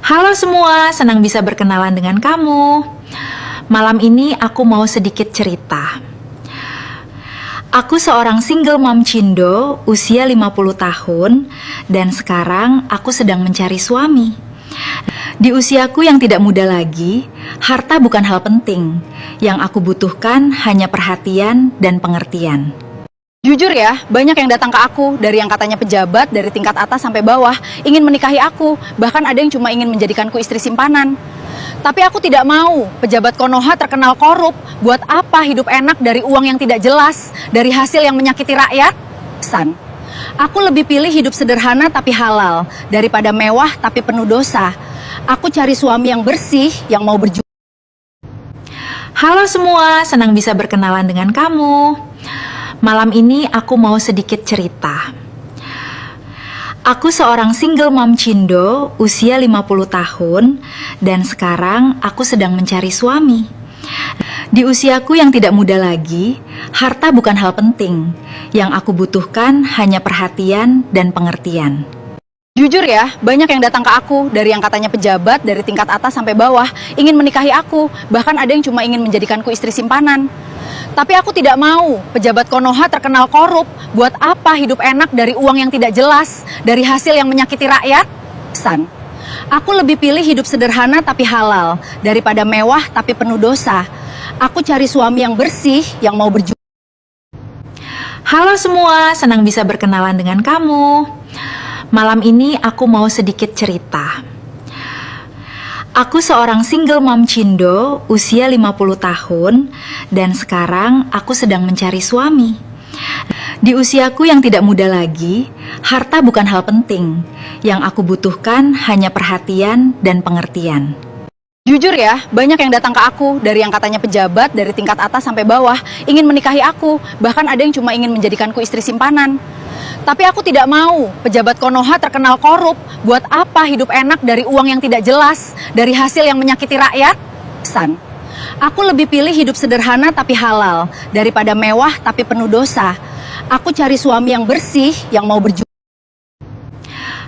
Halo semua, senang bisa berkenalan dengan kamu. Malam ini aku mau sedikit cerita. Aku seorang single mom cindo, usia 50 tahun, dan sekarang aku sedang mencari suami. Di usiaku yang tidak muda lagi, harta bukan hal penting. Yang aku butuhkan hanya perhatian dan pengertian. Jujur ya, banyak yang datang ke aku, dari yang katanya pejabat, dari tingkat atas sampai bawah, ingin menikahi aku, bahkan ada yang cuma ingin menjadikanku istri simpanan. Tapi aku tidak mau, pejabat Konoha terkenal korup, buat apa hidup enak dari uang yang tidak jelas, dari hasil yang menyakiti rakyat? San, aku lebih pilih hidup sederhana tapi halal, daripada mewah tapi penuh dosa. Aku cari suami yang bersih, yang mau berjuang. Halo semua, senang bisa berkenalan dengan kamu. Malam ini aku mau sedikit cerita. Aku seorang single mom cindo, usia 50 tahun, dan sekarang aku sedang mencari suami. Di usiaku yang tidak muda lagi, harta bukan hal penting. Yang aku butuhkan hanya perhatian dan pengertian. Jujur ya, banyak yang datang ke aku, dari yang katanya pejabat, dari tingkat atas sampai bawah, ingin menikahi aku, bahkan ada yang cuma ingin menjadikanku istri simpanan. Tapi aku tidak mau, pejabat Konoha terkenal korup, buat apa hidup enak dari uang yang tidak jelas, dari hasil yang menyakiti rakyat? San, aku lebih pilih hidup sederhana tapi halal, daripada mewah tapi penuh dosa. Aku cari suami yang bersih, yang mau berjuang. Halo semua, senang bisa berkenalan dengan kamu. Malam ini aku mau sedikit cerita. Aku seorang single mom cindo, usia 50 tahun, dan sekarang aku sedang mencari suami. Di usiaku yang tidak muda lagi, harta bukan hal penting. Yang aku butuhkan hanya perhatian dan pengertian. Jujur ya, banyak yang datang ke aku, dari yang katanya pejabat, dari tingkat atas sampai bawah, ingin menikahi aku, bahkan ada yang cuma ingin menjadikanku istri simpanan. Tapi aku tidak mau, pejabat Konoha terkenal korup, buat apa hidup enak dari uang yang tidak jelas, dari hasil yang menyakiti rakyat? San, aku lebih pilih hidup sederhana tapi halal, daripada mewah tapi penuh dosa. Aku cari suami yang bersih, yang mau berjuang.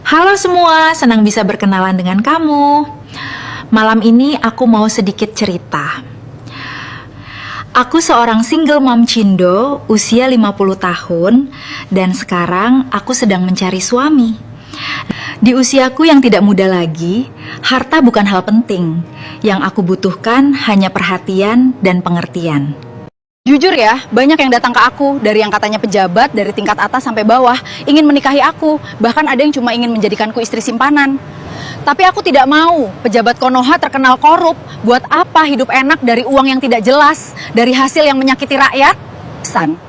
Halo semua, senang bisa berkenalan dengan kamu. Malam ini aku mau sedikit cerita. Aku seorang single mom cindo, usia 50 tahun, dan sekarang aku sedang mencari suami. Di usiaku yang tidak muda lagi, harta bukan hal penting. Yang aku butuhkan hanya perhatian dan pengertian. Jujur ya, banyak yang datang ke aku, dari yang katanya pejabat, dari tingkat atas sampai bawah, ingin menikahi aku, bahkan ada yang cuma ingin menjadikanku istri simpanan. Tapi aku tidak mau, pejabat Konoha terkenal korup, buat apa hidup enak dari uang yang tidak jelas, dari hasil yang menyakiti rakyat? San,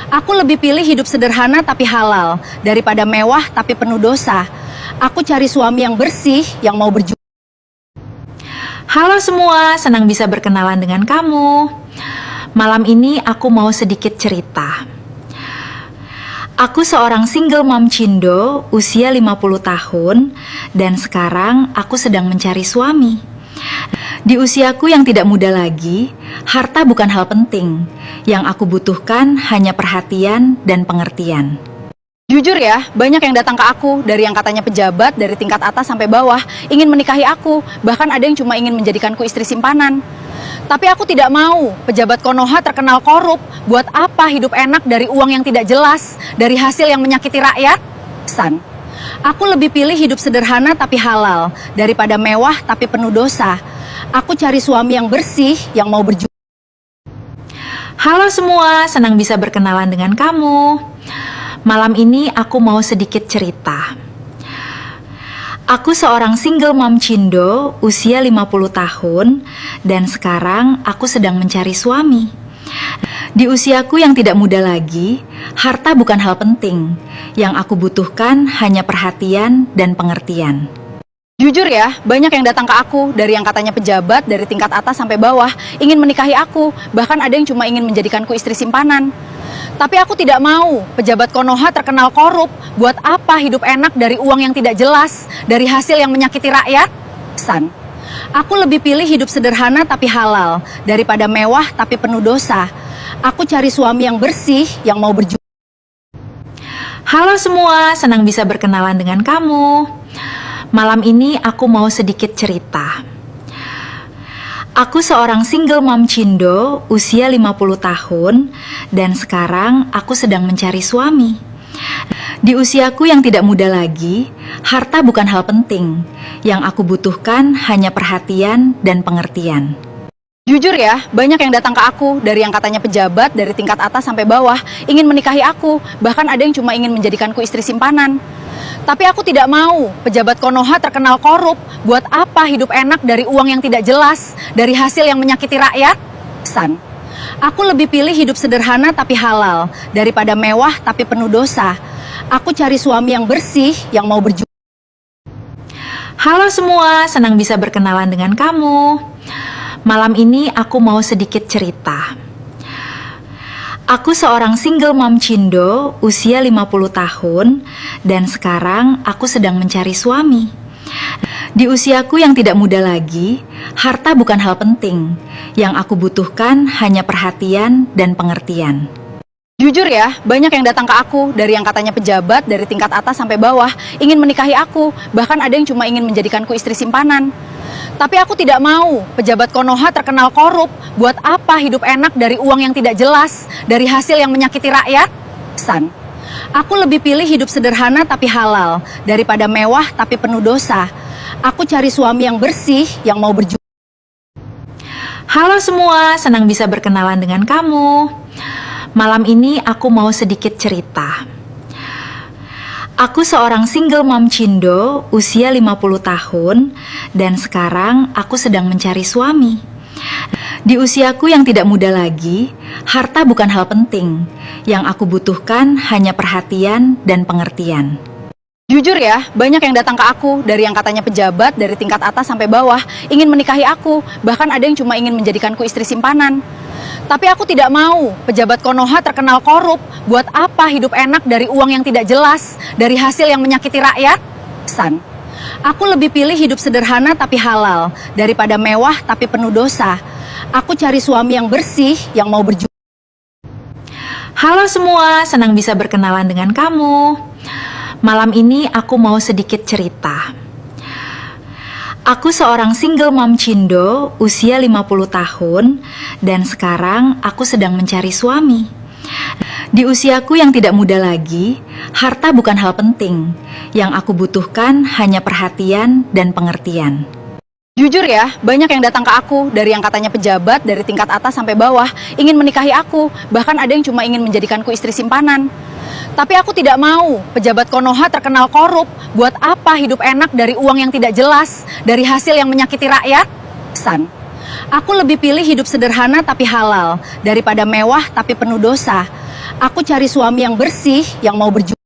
aku lebih pilih hidup sederhana tapi halal, daripada mewah tapi penuh dosa. Aku cari suami yang bersih, yang mau berjuang. Halo semua, senang bisa berkenalan dengan kamu. Malam ini aku mau sedikit cerita. Aku seorang single mom cindo, usia 50 tahun, dan sekarang aku sedang mencari suami. Di usiaku yang tidak muda lagi, harta bukan hal penting. Yang aku butuhkan hanya perhatian dan pengertian. Jujur ya, banyak yang datang ke aku, dari yang katanya pejabat, dari tingkat atas sampai bawah, ingin menikahi aku, bahkan ada yang cuma ingin menjadikanku istri simpanan. Tapi aku tidak mau, pejabat Konoha terkenal korup, buat apa hidup enak dari uang yang tidak jelas, dari hasil yang menyakiti rakyat? San, aku lebih pilih hidup sederhana tapi halal, daripada mewah tapi penuh dosa. Aku cari suami yang bersih, yang mau berjuang. Halo semua, senang bisa berkenalan dengan kamu. Malam ini aku mau sedikit cerita. Aku seorang single mom cindo, usia 50 tahun, dan sekarang aku sedang mencari suami. Di usiaku yang tidak muda lagi, harta bukan hal penting. Yang aku butuhkan hanya perhatian dan pengertian. Jujur ya, banyak yang datang ke aku, dari yang katanya pejabat, dari tingkat atas sampai bawah, ingin menikahi aku, bahkan ada yang cuma ingin menjadikanku istri simpanan. Tapi aku tidak mau, pejabat Konoha terkenal korup, buat apa hidup enak dari uang yang tidak jelas, dari hasil yang menyakiti rakyat? San, aku lebih pilih hidup sederhana tapi halal, daripada mewah tapi penuh dosa. Aku cari suami yang bersih, yang mau berjuang. Halo semua, senang bisa berkenalan dengan kamu. Malam ini aku mau sedikit cerita. Aku seorang single mom cindo usia 50 tahun dan sekarang aku sedang mencari suami. Di usiaku yang tidak muda lagi, harta bukan hal penting. Yang aku butuhkan hanya perhatian dan pengertian. Jujur ya, banyak yang datang ke aku dari yang katanya pejabat dari tingkat atas sampai bawah, ingin menikahi aku, bahkan ada yang cuma ingin menjadikanku istri simpanan. Tapi aku tidak mau, pejabat Konoha terkenal korup, buat apa hidup enak dari uang yang tidak jelas, dari hasil yang menyakiti rakyat? San, aku lebih pilih hidup sederhana tapi halal, daripada mewah tapi penuh dosa. Aku cari suami yang bersih, yang mau berjuang. Halo semua, senang bisa berkenalan dengan kamu. Malam ini aku mau sedikit cerita. Aku seorang single mom cindo usia 50 tahun dan sekarang aku sedang mencari suami. Di usiaku yang tidak muda lagi, harta bukan hal penting. Yang aku butuhkan hanya perhatian dan pengertian. Jujur ya, banyak yang datang ke aku dari yang katanya pejabat dari tingkat atas sampai bawah, ingin menikahi aku, bahkan ada yang cuma ingin menjadikanku istri simpanan. Tapi aku tidak mau, pejabat Konoha terkenal korup, buat apa hidup enak dari uang yang tidak jelas, dari hasil yang menyakiti rakyat? San, aku lebih pilih hidup sederhana tapi halal, daripada mewah tapi penuh dosa. Aku cari suami yang bersih, yang mau berjuang. Halo semua, senang bisa berkenalan dengan kamu. Malam ini aku mau sedikit cerita. Aku seorang single mom cindo usia 50 tahun dan sekarang aku sedang mencari suami. Di usiaku yang tidak muda lagi, harta bukan hal penting. Yang aku butuhkan hanya perhatian dan pengertian. Jujur ya, banyak yang datang ke aku dari yang katanya pejabat dari tingkat atas sampai bawah, ingin menikahi aku, bahkan ada yang cuma ingin menjadikanku istri simpanan. Tapi aku tidak mau, pejabat Konoha terkenal korup, buat apa hidup enak dari uang yang tidak jelas, dari hasil yang menyakiti rakyat? San, aku lebih pilih hidup sederhana tapi halal, daripada mewah tapi penuh dosa. Aku cari suami yang bersih, yang mau berjuang. Halo semua, senang bisa berkenalan dengan kamu. Malam ini aku mau sedikit cerita. Aku seorang single mom cindo usia 50 tahun dan sekarang aku sedang mencari suami. Di usiaku yang tidak muda lagi, harta bukan hal penting. Yang aku butuhkan hanya perhatian dan pengertian. Jujur ya, banyak yang datang ke aku dari yang katanya pejabat dari tingkat atas sampai bawah, ingin menikahi aku, bahkan ada yang cuma ingin menjadikanku istri simpanan. Tapi aku tidak mau, pejabat Konoha terkenal korup, buat apa hidup enak dari uang yang tidak jelas, dari hasil yang menyakiti rakyat? San, aku lebih pilih hidup sederhana tapi halal, daripada mewah tapi penuh dosa. Aku cari suami yang bersih, yang mau berjuang.